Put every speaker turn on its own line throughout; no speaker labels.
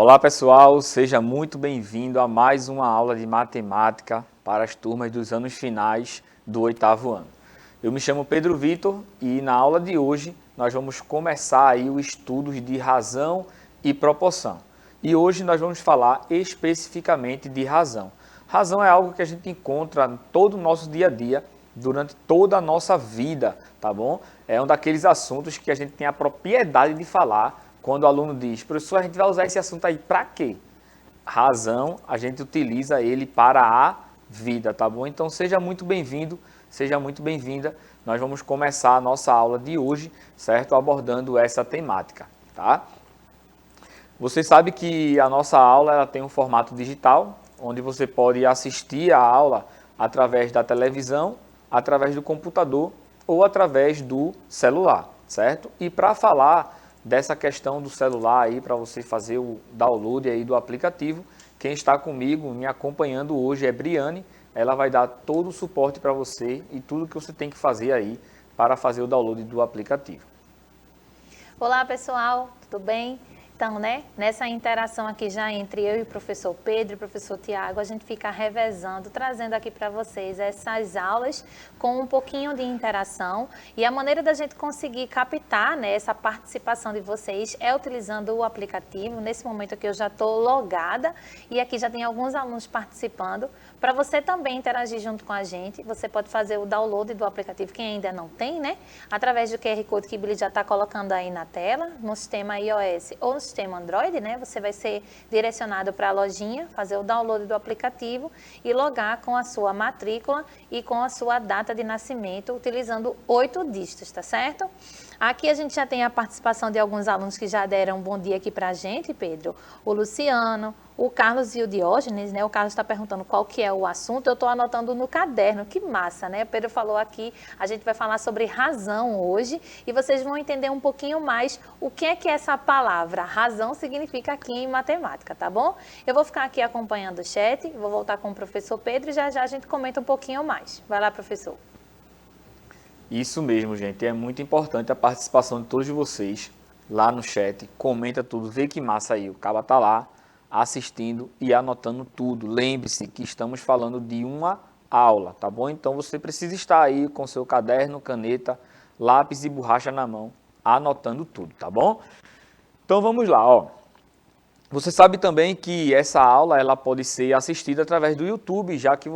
Olá pessoal, seja muito bem-vindo a mais uma aula de matemática para as turmas dos anos finais do 8º ano. Eu me chamo Pedro Vitor e na aula de hoje nós vamos começar aí o estudo de razão e proporção. E hoje nós vamos falar especificamente de razão. Razão é algo que a gente encontra em todo o nosso dia a dia, durante toda a nossa vida, tá bom? É um daqueles assuntos que a gente tem a propriedade de falar. Quando o aluno diz, professor, a gente vai usar esse assunto aí para quê? Razão, a gente utiliza ele para a vida, tá bom? Então seja muito bem-vindo, seja muito bem-vinda. Nós vamos começar a nossa aula de hoje, certo? Abordando essa temática, tá? Você sabe que a nossa aula ela tem um formato digital, onde você pode assistir a aula através da televisão, através do computador ou através do celular, certo? E para falar dessa questão do celular aí, para você fazer o download aí do aplicativo, quem está comigo, me acompanhando hoje é Briane, ela vai dar todo o suporte para você e tudo que você tem que fazer aí para fazer o download do aplicativo.
Olá pessoal, tudo bem? Então, nessa interação aqui já entre eu e o professor Pedro e o professor Tiago, a gente fica revezando, trazendo aqui para vocês essas aulas com um pouquinho de interação. E a maneira da gente conseguir captar essa participação de vocês é utilizando o aplicativo. Nesse momento aqui eu já estou logada e aqui já tem alguns alunos participando. Para você também interagir junto com a gente, você pode fazer o download do aplicativo, quem ainda não tem, através do QR Code que o Billy já está colocando aí na tela, no sistema iOS ou no sistema Android, você vai ser direcionado para a lojinha, fazer o download do aplicativo e logar com a sua matrícula e com a sua data de nascimento, utilizando 8 dígitos, tá certo? Aqui a gente já tem a participação de alguns alunos que já deram um bom dia aqui para a gente, Pedro. O Luciano, o Carlos e o Diógenes, O Carlos está perguntando qual que é o assunto, eu estou anotando no caderno, que massa, O Pedro falou aqui, a gente vai falar sobre razão hoje e vocês vão entender um pouquinho mais o que é essa palavra. Razão significa aqui em matemática, tá bom? Eu vou ficar aqui acompanhando o chat, vou voltar com o professor Pedro e já já a gente comenta um pouquinho mais. Vai lá, professor.
Isso mesmo, gente. É muito importante a participação de todos vocês lá no chat. Comenta tudo, vê que massa aí. O cara tá lá assistindo e anotando tudo. Lembre-se que estamos falando de uma aula, tá bom? Então você precisa estar aí com seu caderno, caneta, lápis e borracha na mão, anotando tudo, tá bom? Então vamos lá, ó. Você sabe também que essa aula ela pode ser assistida através do YouTube, já que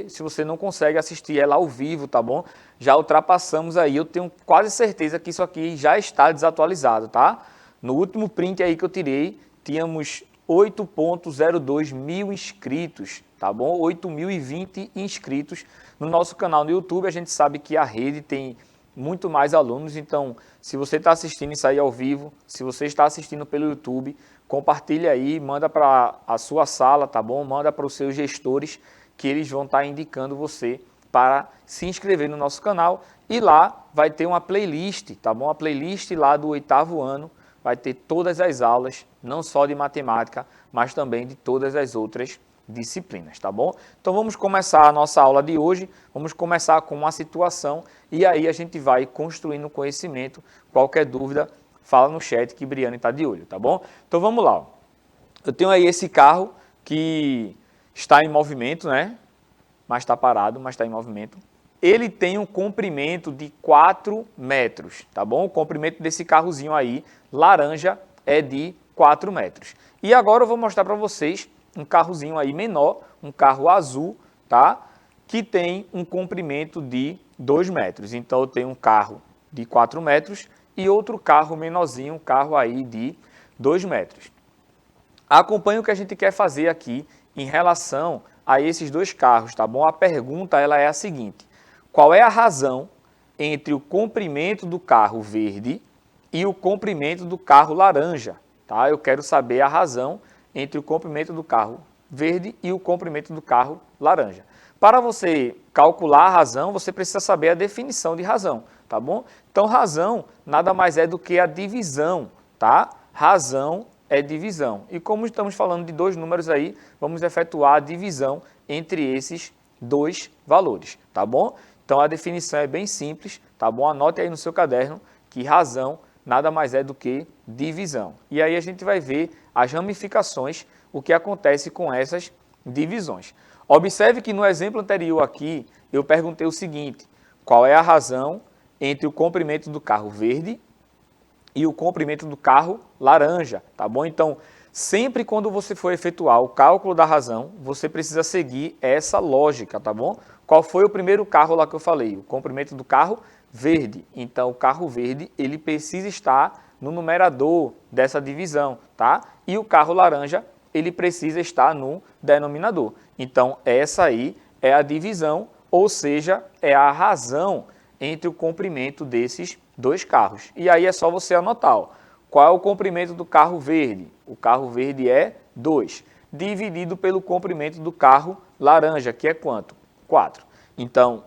se você não consegue assistir ela ao vivo, tá bom? Já ultrapassamos aí, eu tenho quase certeza que isso aqui já está desatualizado, tá? No último print aí que eu tirei, tínhamos 8.02 mil inscritos, tá bom? 8.020 inscritos no nosso canal no YouTube. A gente sabe que a rede tem muito mais alunos, então se você está assistindo isso aí ao vivo, se você está assistindo pelo YouTube, compartilha aí, manda para a sua sala, tá bom? Manda para os seus gestores que eles vão estar indicando você para se inscrever no nosso canal e lá vai ter uma playlist, tá bom? A playlist lá do 8º ano vai ter todas as aulas, não só de matemática, mas também de todas as outras disciplinas, tá bom? Então vamos começar a nossa aula de hoje, vamos começar com uma situação e aí a gente vai construindo conhecimento. Qualquer dúvida, fala no chat que Briane está de olho, tá bom? Então vamos lá. Eu tenho aí esse carro que está em movimento, mas está parado, mas está em movimento. Ele tem um comprimento de 4 metros, tá bom? O comprimento desse carrozinho aí, laranja, é de 4 metros. E agora eu vou mostrar para vocês um carrozinho aí menor, um carro azul, tá? Que tem um comprimento de 2 metros. Então eu tenho um carro de 4 metros e outro carro menorzinho, um carro aí de 2 metros. Acompanhe o que a gente quer fazer aqui em relação a esses dois carros, tá bom? A pergunta ela é a seguinte: qual é a razão entre o comprimento do carro verde e o comprimento do carro laranja? Tá? Eu quero saber a razão entre o comprimento do carro verde e o comprimento do carro laranja. Para você calcular a razão, você precisa saber a definição de razão, tá bom? Então, razão nada mais é do que a divisão, tá? Razão é divisão. E como estamos falando de dois números aí, vamos efetuar a divisão entre esses dois valores, tá bom? Então, a definição é bem simples, tá bom? Anote aí no seu caderno que razão nada mais é do que divisão. E aí a gente vai ver as ramificações, o que acontece com essas divisões. Observe que no exemplo anterior aqui, eu perguntei o seguinte: qual é a razão entre o comprimento do carro verde e o comprimento do carro laranja, tá bom? Então, sempre quando você for efetuar o cálculo da razão, você precisa seguir essa lógica, tá bom? Qual foi o primeiro carro lá que eu falei? O comprimento do carro verde. Então, o carro verde, ele precisa estar no numerador dessa divisão, tá? E o carro laranja, ele precisa estar no denominador. Então, essa aí é a divisão, ou seja, é a razão entre o comprimento desses dois carros. E aí é só você anotar, ó, qual é o comprimento do carro verde? O carro verde é 2, dividido pelo comprimento do carro laranja, que é quanto? 4. Então,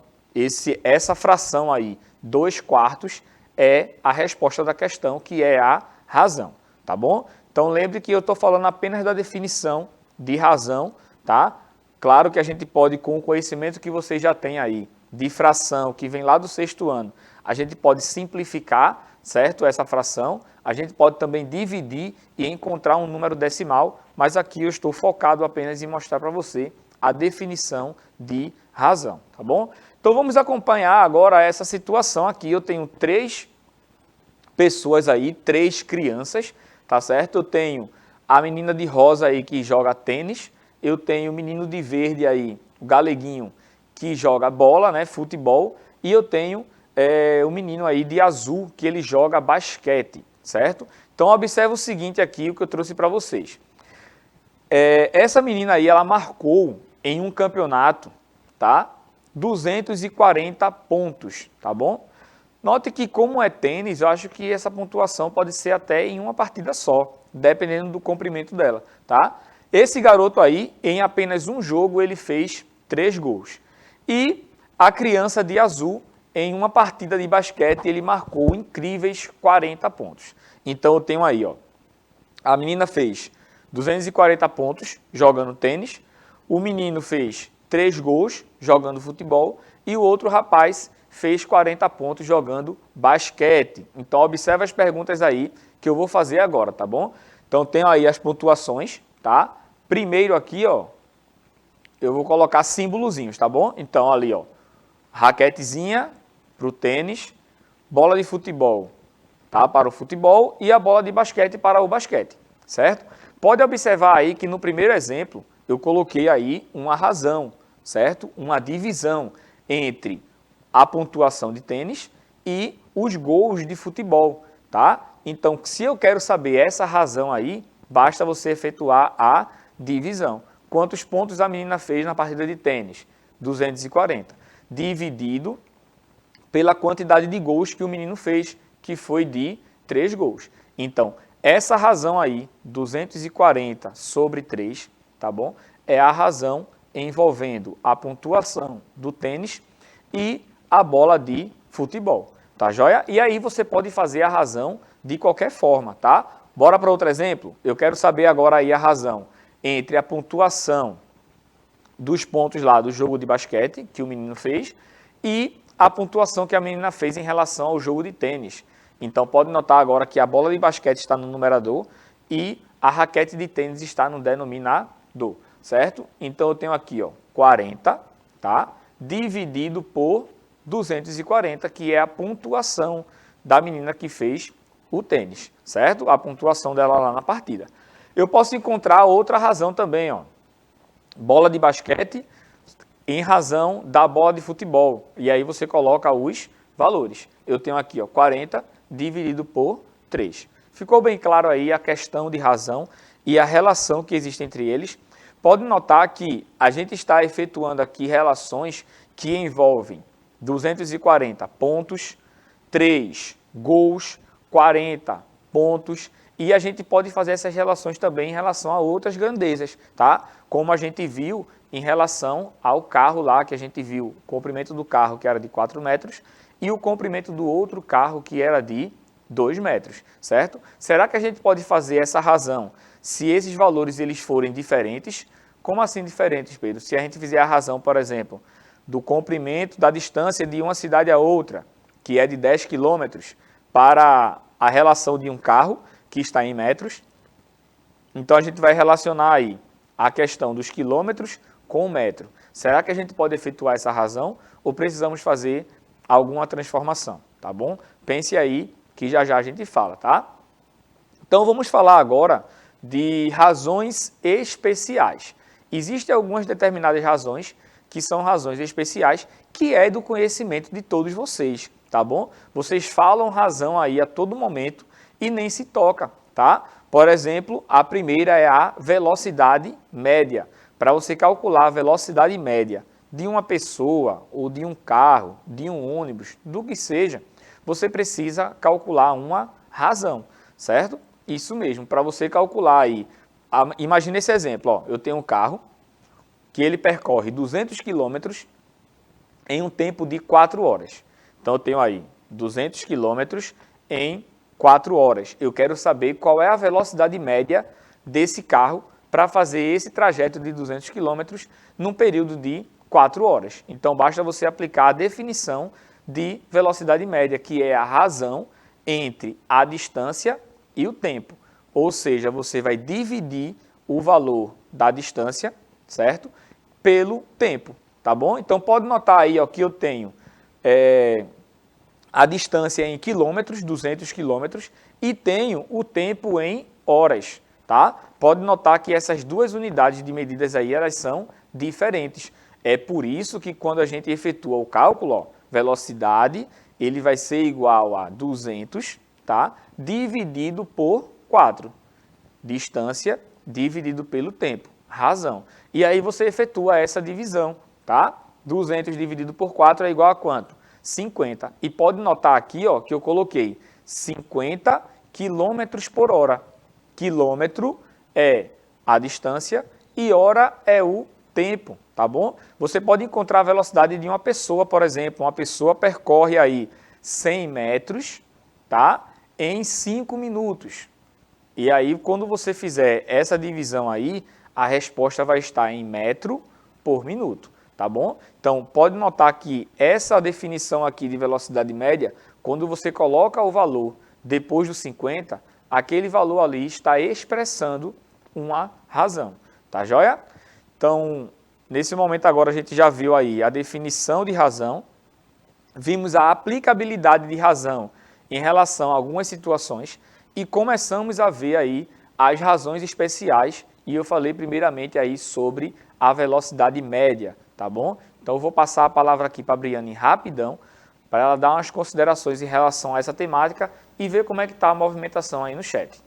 essa fração aí, 2/4, é a resposta da questão, que é a razão, tá bom? Então, lembre que eu estou falando apenas da definição de razão, tá? Claro que a gente pode, com o conhecimento que vocês já têm aí, de fração, que vem lá do 6º ano, a gente pode simplificar, certo? Essa fração, a gente pode também dividir e encontrar um número decimal, mas aqui eu estou focado apenas em mostrar para você a definição de razão, tá bom? Então vamos acompanhar agora essa situação aqui. Eu tenho 3 pessoas aí, 3 crianças, tá certo? Eu tenho a menina de rosa aí que joga tênis, eu tenho o menino de verde aí, o galeguinho, que joga bola, né, futebol, e eu tenho o menino aí de azul, que ele joga basquete, certo? Então, observe o seguinte aqui, o que eu trouxe para vocês. Essa menina aí, ela marcou em um campeonato, tá? 240 pontos, tá bom? Note que, como é tênis, eu acho que essa pontuação pode ser até em uma partida só, dependendo do comprimento dela, tá? Esse garoto aí, em apenas um jogo, ele fez 3 gols. E a criança de azul, em uma partida de basquete, ele marcou incríveis 40 pontos. Então, eu tenho aí, ó, a menina fez 240 pontos jogando tênis, o menino fez 3 gols jogando futebol e o outro rapaz fez 40 pontos jogando basquete. Então, observe as perguntas aí que eu vou fazer agora, tá bom? Então, tenho aí as pontuações, tá? Primeiro aqui, ó, eu vou colocar símbolozinhos, tá bom? Então, ali, ó, raquetezinha para o tênis, bola de futebol, tá? Para o futebol e a bola de basquete para o basquete, certo? Pode observar aí que no primeiro exemplo eu coloquei aí uma razão, certo? Uma divisão entre a pontuação de tênis e os gols de futebol, tá? Então, se eu quero saber essa razão aí, basta você efetuar a divisão. Quantos pontos a menina fez na partida de tênis? 240. Dividido pela quantidade de gols que o menino fez, que foi de 3 gols. Então, essa razão aí, 240 sobre 3, tá bom? É a razão envolvendo a pontuação do tênis e a bola de futebol, tá joia? E aí você pode fazer a razão de qualquer forma, tá? Bora para outro exemplo? Eu quero saber agora aí a razão entre a pontuação dos pontos lá do jogo de basquete que o menino fez e a pontuação que a menina fez em relação ao jogo de tênis. Então, pode notar agora que a bola de basquete está no numerador e a raquete de tênis está no denominador, certo? Então, eu tenho aqui, ó, 40, tá? Dividido por 240, que é a pontuação da menina que fez o tênis, certo? A pontuação dela lá na partida. Eu posso encontrar outra razão também, ó. Bola de basquete em razão da bola de futebol. E aí você coloca os valores. Eu tenho aqui, ó, 40 dividido por 3. Ficou bem claro aí a questão de razão e a relação que existe entre eles. Pode notar que a gente está efetuando aqui relações que envolvem 240 pontos, 3 gols, 40 pontos, e a gente pode fazer essas relações também em relação a outras grandezas, tá? Como a gente viu em relação ao carro lá, que a gente viu o comprimento do carro, que era de 4 metros, e o comprimento do outro carro, que era de 2 metros, certo? Será que a gente pode fazer essa razão se esses valores eles forem diferentes? Como assim diferentes, Pedro? Se a gente fizer a razão, por exemplo, do comprimento da distância de uma cidade a outra, que é de 10 quilômetros, para a relação de um carro, que está em metros. Então, a gente vai relacionar aí a questão dos quilômetros com o metro. Será que a gente pode efetuar essa razão ou precisamos fazer alguma transformação, tá bom? Pense aí que já já a gente fala, tá? Então, vamos falar agora de razões especiais. Existem algumas determinadas razões que são razões especiais, que é do conhecimento de todos vocês, tá bom? Vocês falam razão aí a todo momento e nem se toca, tá? Por exemplo, a primeira é a velocidade média. Para você calcular a velocidade média de uma pessoa ou de um carro, de um ônibus, do que seja, você precisa calcular uma razão, certo? Isso mesmo, para você calcular aí, imagine esse exemplo, ó, eu tenho um carro que ele percorre 200 quilômetros em um tempo de 4 horas. Então, eu tenho aí 200 quilômetros em 4 horas. Eu quero saber qual é a velocidade média desse carro para fazer esse trajeto de 200 quilômetros num período de 4 horas. Então, basta você aplicar a definição de velocidade média, que é a razão entre a distância e o tempo. Ou seja, você vai dividir o valor da distância, certo? Pelo tempo, tá bom? Então, pode notar aí ó, que eu tenho a distância em quilômetros, 200 quilômetros, e tenho o tempo em horas, tá? Pode notar que essas duas unidades de medidas aí, elas são diferentes. É por isso que quando a gente efetua o cálculo, ó, velocidade, ele vai ser igual a 200, tá? Dividido por 4. Distância dividido pelo tempo. Razão. E aí você efetua essa divisão, tá? 200 dividido por 4 é igual a quanto? 50. E pode notar aqui, ó, que eu coloquei 50 quilômetros por hora. Quilômetro é a distância e hora é o tempo, tá bom? Você pode encontrar a velocidade de uma pessoa, por exemplo. Uma pessoa percorre aí 100 metros, tá? Em 5 minutos. E aí, quando você fizer essa divisão aí, a resposta vai estar em metro por minuto, tá bom? Então, pode notar que essa definição aqui de velocidade média, quando você coloca o valor depois do 50, aquele valor ali está expressando uma razão, tá joia? Então, nesse momento agora a gente já viu aí a definição de razão, vimos a aplicabilidade de razão em relação a algumas situações e começamos a ver aí as razões especiais e eu falei primeiramente aí sobre a velocidade média, tá bom? Então eu vou passar a palavra aqui para a Briane rapidão, para ela dar umas considerações em relação a essa temática e ver como é que está a movimentação aí no chat.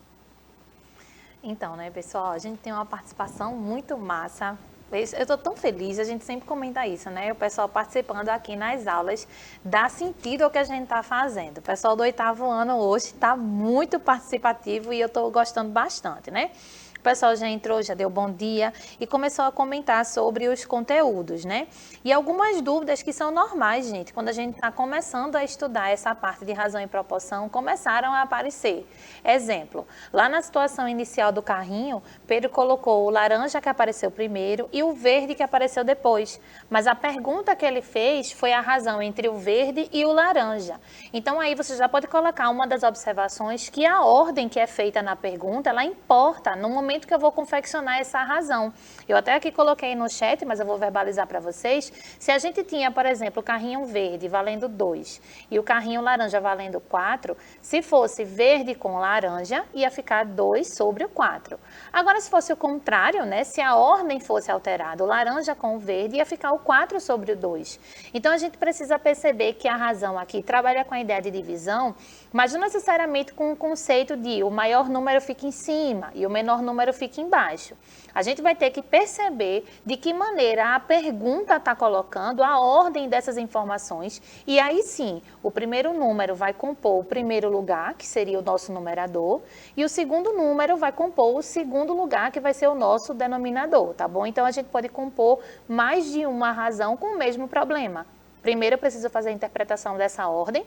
Então, né, pessoal, a gente tem uma participação muito massa. Eu estou tão feliz, a gente sempre comenta isso, né? O pessoal participando aqui nas aulas dá sentido ao que a gente está fazendo. O pessoal do 8º ano hoje está muito participativo e eu estou gostando bastante, né? O pessoal já entrou, já deu bom dia e começou a comentar sobre os conteúdos, né? E algumas dúvidas que são normais, gente, quando a gente está começando a estudar essa parte de razão e proporção, começaram a aparecer. Exemplo, lá na situação inicial do carrinho, Pedro colocou o laranja que apareceu primeiro e o verde que apareceu depois. Mas a pergunta que ele fez foi a razão entre o verde e o laranja. Então aí você já pode colocar uma das observações que a ordem que é feita na pergunta, ela importa no momento que eu vou confeccionar essa razão. Eu até aqui coloquei no chat, mas eu vou verbalizar para vocês. Se a gente tinha, por exemplo, o carrinho verde valendo 2 e o carrinho laranja valendo 4, se fosse verde com laranja, ia ficar 2 sobre o 4. Agora, se fosse o contrário, né, se a ordem fosse alterada, o laranja com o verde, ia ficar o 4 sobre o 2. Então, a gente precisa perceber que a razão aqui trabalha com a ideia de divisão, mas não necessariamente com o conceito de o maior número fica em cima e o menor número fica embaixo. A gente vai ter que perceber de que maneira a pergunta está colocando a ordem dessas informações e aí sim, o primeiro número vai compor o primeiro lugar, que seria o nosso numerador, e o segundo número vai compor o segundo lugar, que vai ser o nosso denominador, tá bom? Então, a gente pode compor mais de uma razão com o mesmo problema. Primeiro, eu preciso fazer a interpretação dessa ordem.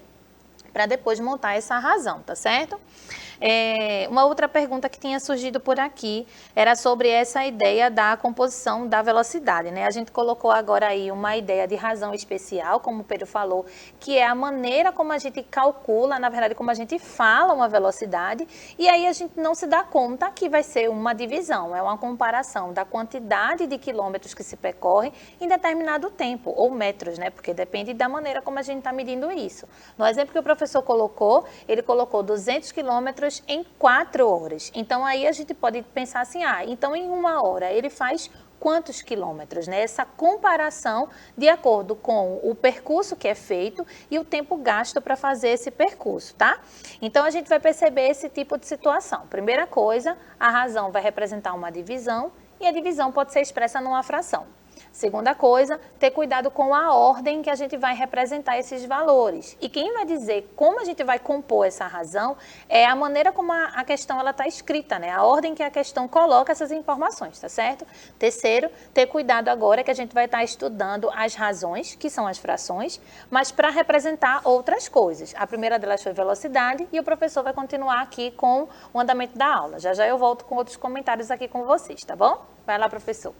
para depois montar essa razão, tá certo? Uma outra pergunta que tinha surgido por aqui era sobre essa ideia da composição da velocidade, né? A gente colocou agora aí uma ideia de razão especial, como o Pedro falou, que é a maneira como a gente calcula, na verdade, como a gente fala uma velocidade, e aí a gente não se dá conta que vai ser uma divisão, é uma comparação da quantidade de quilômetros que se percorre em determinado tempo, ou metros, né? Porque depende da maneira como a gente está medindo isso. No exemplo que o professor colocou, ele colocou 200 quilômetros em 4 horas. Então, aí a gente pode pensar assim, então em 1 hora ele faz quantos quilômetros, né? Essa comparação de acordo com o percurso que é feito e o tempo gasto para fazer esse percurso, tá? Então, a gente vai perceber esse tipo de situação. Primeira coisa, a razão vai representar uma divisão e a divisão pode ser expressa numa fração. Segunda coisa, ter cuidado com a ordem que a gente vai representar esses valores. E quem vai dizer como a gente vai compor essa razão é a maneira como a questão está escrita, né? A ordem que a questão coloca essas informações, tá certo? Terceiro, ter cuidado agora que a gente vai estar estudando as razões, que são as frações, mas para representar outras coisas. A primeira delas foi velocidade e o professor vai continuar aqui com o andamento da aula. Já já eu volto com outros comentários aqui com vocês, tá bom? Vai lá, professor.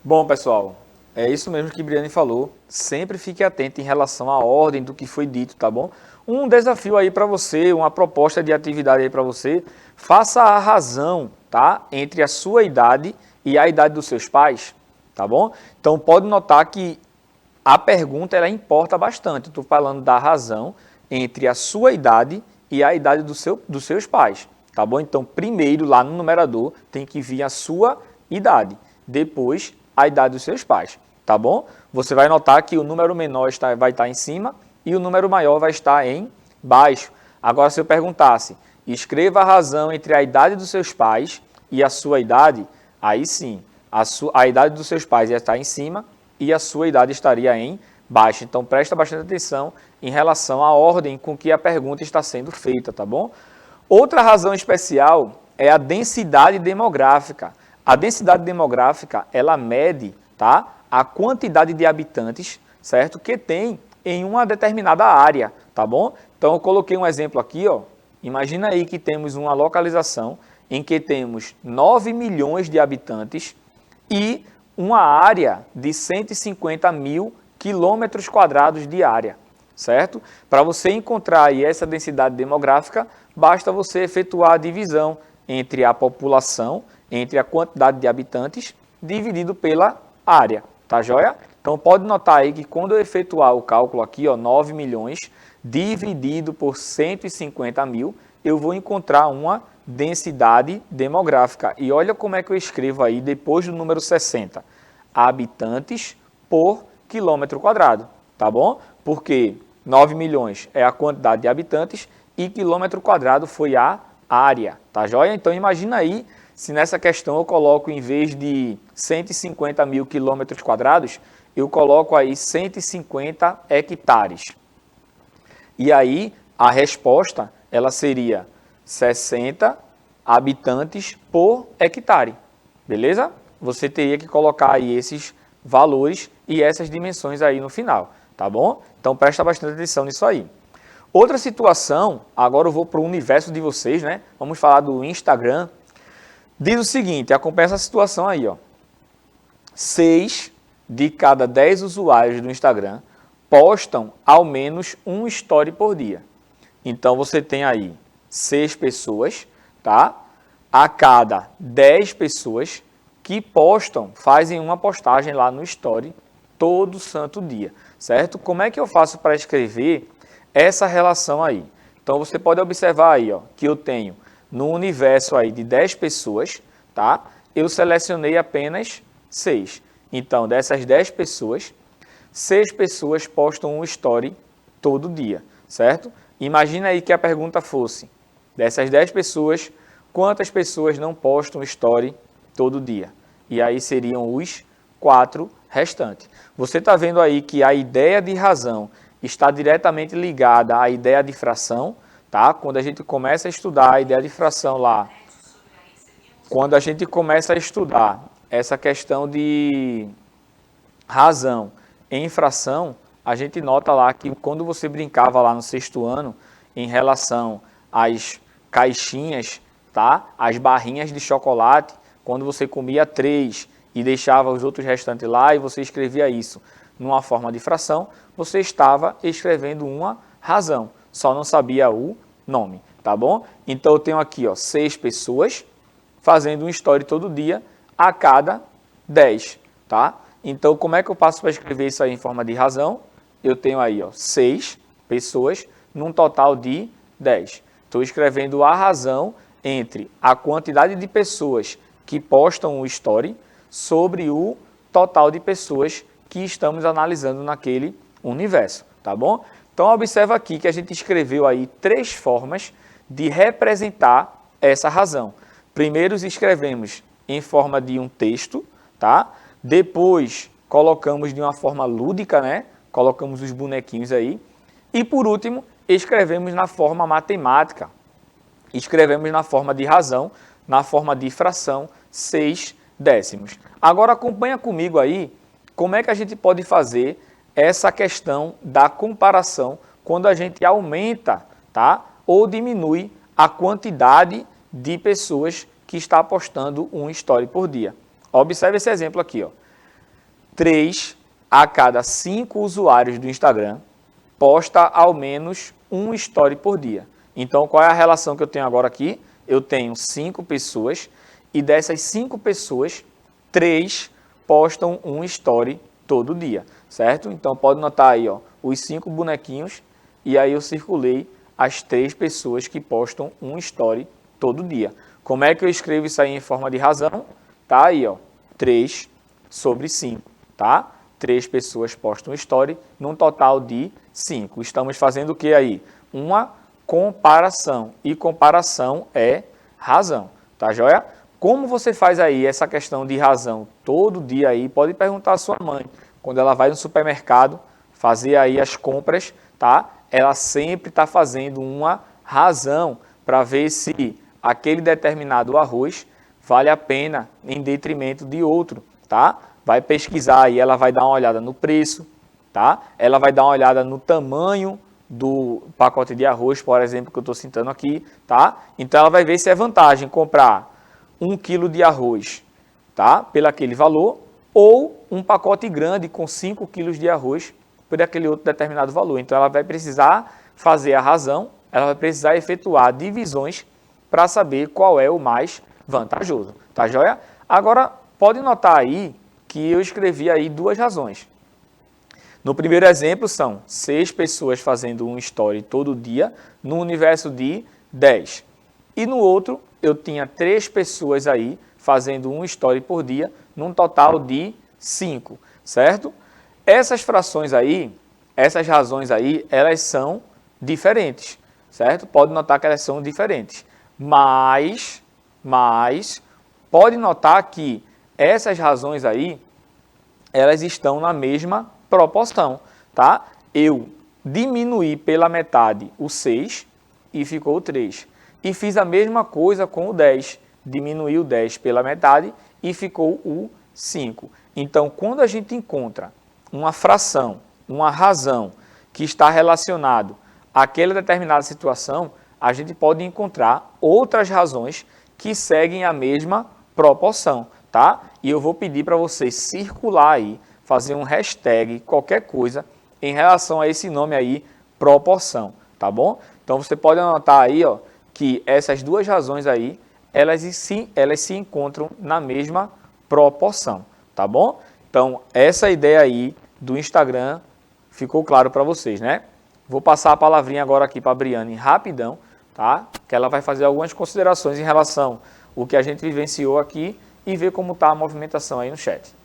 Bom, pessoal, é isso mesmo que Briane falou. Sempre fique atento em relação à ordem do que foi dito, tá bom? Um desafio aí para você, uma proposta de atividade aí para você. Faça a razão, tá? Entre a sua idade e a idade dos seus pais, tá bom? Então, pode notar que a pergunta, ela importa bastante. Estou falando da razão entre a sua idade e a idade dos seus pais, tá bom? Então, primeiro, lá no numerador, tem que vir a sua idade. Depois, a idade dos seus pais, tá bom? Você vai notar que o número menor vai estar em cima e o número maior vai estar em baixo. Agora, se eu perguntasse, escreva a razão entre a idade dos seus pais e a sua idade, aí sim, a idade dos seus pais ia estar em cima e a sua idade estaria em baixo. Então, presta bastante atenção em relação à ordem com que a pergunta está sendo feita, tá bom? Outra razão especial é a densidade demográfica. A densidade demográfica, ela mede, tá, a quantidade de habitantes, certo, que tem em uma determinada área, tá bom? Então, eu coloquei um exemplo aqui, ó. Imagina aí que temos uma localização em que temos 9 milhões de habitantes e uma área de 150 mil quilômetros quadrados de área, certo? Para você encontrar aí essa densidade demográfica, basta você efetuar a divisão entre a população, entre a quantidade de habitantes, dividido pela área, tá joia? Então, pode notar aí que quando eu efetuar o cálculo aqui, ó, 9 milhões, dividido por 150 mil, eu vou encontrar uma densidade demográfica. E olha como é que eu escrevo aí, depois do número 60, habitantes por quilômetro quadrado, tá bom? Porque 9 milhões é a quantidade de habitantes e quilômetro quadrado foi a área, tá joia? Então, imagina aí, se nessa questão eu coloco, em vez de 150 mil quilômetros quadrados, eu coloco aí 150 hectares. E aí, a resposta, ela seria 60 habitantes por hectare, beleza? Você teria que colocar aí esses valores e essas dimensões aí no final, tá bom? Então, presta bastante atenção nisso aí. Outra situação, agora eu vou para o universo de vocês, né? Vamos falar do Instagram. Diz o seguinte, acompanha essa situação aí, ó. 6 de cada 10 usuários do Instagram postam ao menos um story por dia. Então, você tem aí 6 pessoas, tá? A cada 10 pessoas que postam, fazem uma postagem lá no story todo santo dia, certo? Como é que eu faço para escrever essa relação aí? Então, você pode observar aí, ó, que eu tenho no universo aí de 10 pessoas, tá? Eu selecionei apenas 6. Então, dessas 10 pessoas, 6 pessoas postam um story todo dia, certo? Imagina aí que a pergunta fosse, dessas 10 pessoas, quantas pessoas não postam story todo dia? E aí seriam os 4 restantes. Você está vendo aí que a ideia de razão está diretamente ligada à ideia de fração, tá? Quando a gente começa a estudar a ideia de fração lá, quando a gente começa a estudar essa questão de razão em fração, a gente nota lá que quando você brincava lá no 6º ano, em relação às caixinhas, tá? As barrinhas de chocolate, quando você comia 3 e deixava os outros restantes lá e você escrevia isso numa forma de fração, você estava escrevendo uma razão, só não sabia o nome, tá bom? Então eu tenho aqui, ó, 6 pessoas fazendo um story todo dia a cada 10, tá? Então como é que eu passo para escrever isso aí em forma de razão? Eu tenho aí, ó, 6 pessoas num total de 10. Estou escrevendo a razão entre a quantidade de pessoas que postam o story sobre o total de pessoas que estamos analisando naquele universo, tá bom? Então observa aqui que a gente escreveu aí 3 formas de representar essa razão. Primeiro escrevemos em forma de um texto, tá? Depois colocamos de uma forma lúdica, né? Colocamos os bonequinhos aí. E por último, escrevemos na forma matemática. Escrevemos na forma de razão, na forma de fração, 6 décimos. Agora acompanha comigo aí como é que a gente pode fazer essa questão da comparação quando a gente aumenta, tá? Ou diminui a quantidade de pessoas que está postando um story por dia. Observe esse exemplo aqui, ó. 3 a cada 5 usuários do Instagram posta ao menos um story por dia. Então, qual é a relação que eu tenho agora aqui? Eu tenho 5 pessoas e dessas 5 pessoas, 3 postam um story todo dia, certo? Então, pode notar aí, ó, os 5 bonequinhos e aí eu circulei as 3 pessoas que postam um story todo dia. Como é que eu escrevo isso aí em forma de razão? Tá aí, ó, 3 sobre 5, tá? 3 pessoas postam um story num total de 5. Estamos fazendo o que aí? Uma comparação. E comparação é razão, tá joia? Como você faz aí essa questão de razão todo dia aí? Pode perguntar à sua mãe. Quando ela vai no supermercado fazer aí as compras, tá? Ela sempre está fazendo uma razão para ver se aquele determinado arroz vale a pena em detrimento de outro, tá? Vai pesquisar aí, ela vai dar uma olhada no preço, tá? Ela vai dar uma olhada no tamanho do pacote de arroz, por exemplo, que eu estou citando aqui, tá? Então ela vai ver se é vantagem comprar 1 quilo de arroz, tá? Pelo aquele valor, ou um pacote grande com 5 quilos de arroz por aquele outro determinado valor. Então ela vai precisar fazer a razão, ela vai precisar efetuar divisões para saber qual é o mais vantajoso, tá joia? Agora, pode notar aí que eu escrevi aí 2 razões. No primeiro exemplo são 6 pessoas fazendo um story todo dia no universo de 10. E no outro eu tinha 3 pessoas aí fazendo um story por dia num total de 5, certo? Essas frações aí, essas razões aí, elas são diferentes, certo? Pode notar que elas são diferentes. Mas pode notar que essas razões aí, elas estão na mesma proporção, tá? Eu diminuí pela metade o 6 e ficou o 3. E fiz a mesma coisa com o 10. Diminuí o 10 pela metade e ficou o 5. Então, quando a gente encontra uma fração, uma razão que está relacionado àquela determinada situação, a gente pode encontrar outras razões que seguem a mesma proporção, tá? E eu vou pedir para vocês circular aí, fazer um hashtag, qualquer coisa, em relação a esse nome aí, proporção, tá bom? Então você pode anotar aí, ó, que essas 2 razões aí, elas se encontram na mesma proporção, tá bom? Então, essa ideia aí do Instagram ficou claro para vocês, né? Vou passar a palavrinha agora aqui para a Briane rapidão, tá? Que ela vai fazer algumas considerações em relação ao que a gente vivenciou aqui e ver como está a movimentação aí no chat.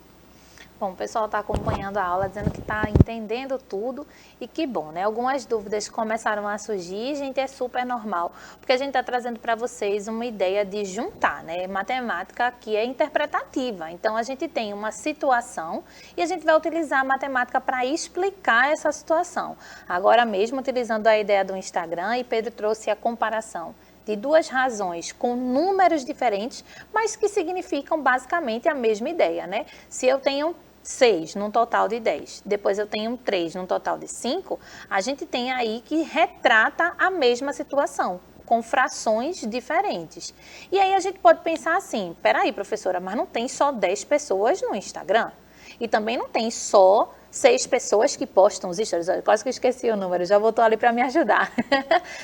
Bom, o pessoal está acompanhando a aula, dizendo que está entendendo tudo e que bom, né? Algumas dúvidas começaram a surgir, gente, é super normal, porque a gente está trazendo para vocês uma ideia de juntar, né? Matemática que é interpretativa, então a gente tem uma situação e a gente vai utilizar a matemática para explicar essa situação. Agora mesmo, utilizando a ideia do Instagram, e Pedro trouxe a comparação de 2 razões com números diferentes, mas que significam basicamente a mesma ideia, né? Se eu tenho 6 num total de 10, depois eu tenho 3 num total de 5, a gente tem aí que retrata a mesma situação, com frações diferentes. E aí a gente pode pensar assim, peraí, professora, mas não tem só 10 pessoas no Instagram? E também não tem só 6 pessoas que postam os stories. Eu quase que esqueci o número, já voltou ali para me ajudar.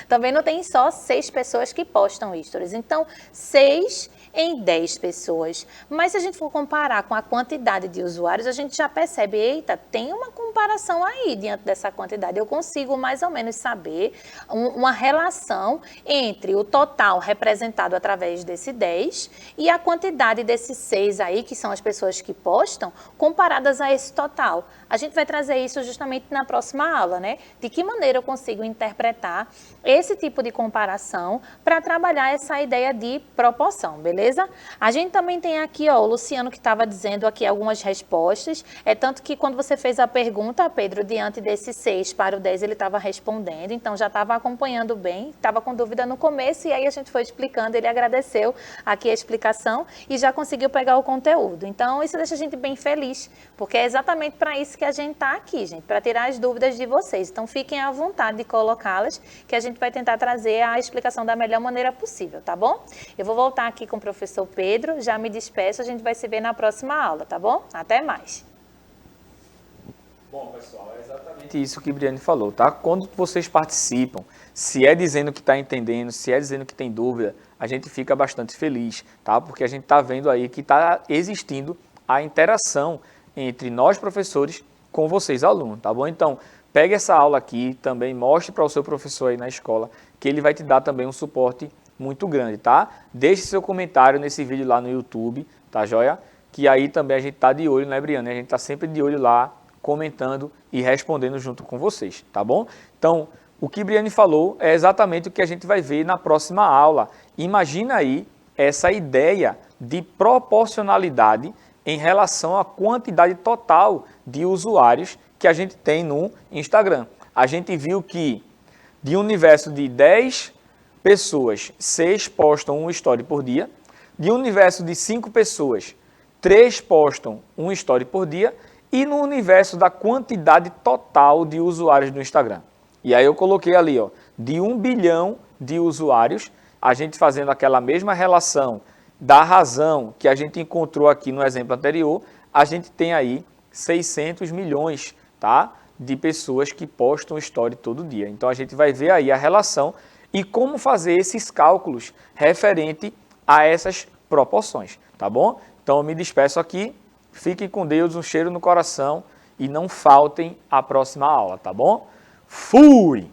Também não tem só 6 pessoas que postam stories. Então, 6 em 10 pessoas. Mas se a gente for comparar com a quantidade de usuários, a gente já percebe, eita, tem uma comparação aí diante dessa quantidade. Eu consigo mais ou menos saber uma relação entre o total representado através desse 10 e a quantidade desses 6 aí, que são as pessoas que postam, comparadas a esse total. A gente vai trazer isso justamente na próxima aula, né? De que maneira eu consigo interpretar esse tipo de comparação para trabalhar essa ideia de proporção, beleza? A gente também tem aqui, ó, o Luciano que estava dizendo aqui algumas respostas. É tanto que quando você fez a pergunta, Pedro, diante desse 6 para o 10, ele estava respondendo, então já estava acompanhando bem, estava com dúvida no começo e aí a gente foi explicando, ele agradeceu aqui a explicação e já conseguiu pegar o conteúdo. Então isso deixa a gente bem feliz, porque é exatamente para isso que a gente está aqui, gente, para tirar as dúvidas de vocês. Então fiquem à vontade de colocá-las, que a gente vai tentar trazer a explicação da melhor maneira possível, tá bom? Eu vou voltar aqui com o professor Pedro, já me despeço, a gente vai se ver na próxima aula, tá bom? Até mais!
Bom, pessoal, é exatamente isso que a Briane falou, tá? Quando vocês participam, se é dizendo que está entendendo, se é dizendo que tem dúvida, a gente fica bastante feliz, tá? Porque a gente está vendo aí que está existindo a interação entre nós, professores, com vocês, alunos, tá bom? Então, pegue essa aula aqui, também mostre para o seu professor aí na escola, que ele vai te dar também um suporte muito grande, tá? Deixe seu comentário nesse vídeo lá no YouTube, tá joia? Que aí também a gente tá de olho, né, Briane? A gente tá sempre de olho lá, comentando e respondendo junto com vocês, tá bom? Então, o que Briane falou é exatamente o que a gente vai ver na próxima aula. Imagina aí essa ideia de proporcionalidade em relação à quantidade total de usuários que a gente tem no Instagram. A gente viu que de um universo de 10 pessoas, 6 postam um story por dia. De um universo de 5 pessoas, 3 postam um story por dia. E no universo da quantidade total de usuários do Instagram. E aí eu coloquei ali, ó, de 1 bilhão de usuários, a gente fazendo aquela mesma relação da razão que a gente encontrou aqui no exemplo anterior, a gente tem aí 600 milhões, tá, de pessoas que postam story todo dia. Então a gente vai ver aí a relação e como fazer esses cálculos referente a essas proporções, tá bom? Então eu me despeço aqui, fiquem com Deus, um cheiro no coração e não faltem à próxima aula, tá bom? Fui!